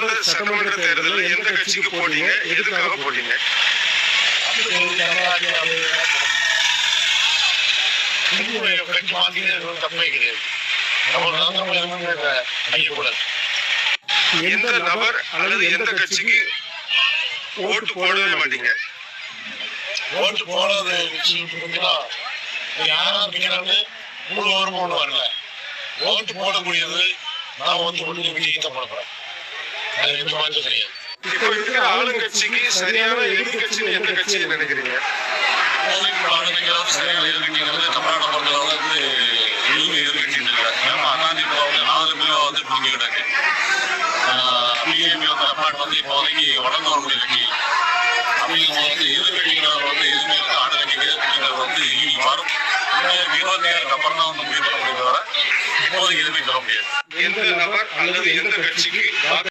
கடந்த சட்டமன்ற தேர்தலில் எந்த கட்சிக்கு போட்டீங்க, எதுக்காக போட்டீங்க? எந்த நபர் அல்லது எந்த கட்சிக்கு ஓட்டு போடவே மாட்டீங்க? ஓட்டு போடாத யாராவது வரல. ஓட்டு போடக்கூடியது நான் போடப்படுறேன். அது எந்த மாற்றம் கிடையாது. இப்ப இருக்கிற ஆளுங்கட்சிக்கு சரியான எதிர்கட்சின்னு எந்த கட்சியை நினைக்கிறீங்க? சரியான எதிர்கட்சிங்கிறது தமிழ்நாடு பொறுத்தளவுக்கு எதுவுமே எதிர்கட்சி இல்லை. ஏன்னா அதிமுக பிடிங்கி கிடக்கு. பிஜேபி தமிழ்நாடு இப்போதைக்கு வளர்ந்து வரக்கூடிய கட்சி. அப்படிங்கும் எதிர்கட்சிங்கிறது எதுவுமே ஆளுங்கட்சிங்கிறது இனி வரும் 2027 அப்புறம் தான் முடிவு பண்ண முடியும். இப்போதைக்கு எதுவுமே தர முடியாது. எந்த நபர் அல்லது எந்த கட்சிக்கு